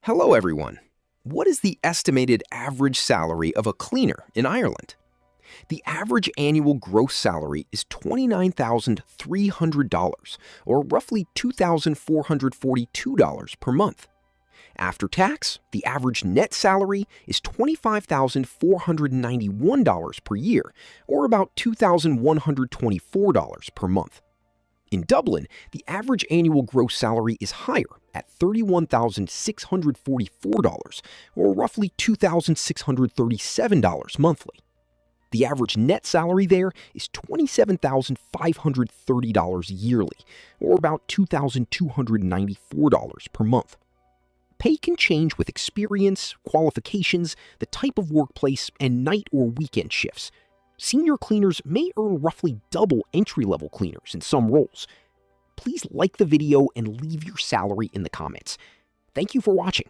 Hello everyone. What is the estimated average salary of a cleaner in Ireland? The average annual gross salary is $29,300, or roughly $2,442 per month. After tax, the average net salary is $25,491 per year, or about $2,124 per month. In Dublin, the average annual gross salary is higher at $31,644, or roughly $2,637 monthly. The average net salary there is $27,530 yearly, or about $2,294 per month. Pay can change with experience, qualifications, the type of workplace, and night or weekend shifts. Senior cleaners may earn roughly double entry-level cleaners in some roles. Please like the video and leave your salary in the comments. Thank you for watching.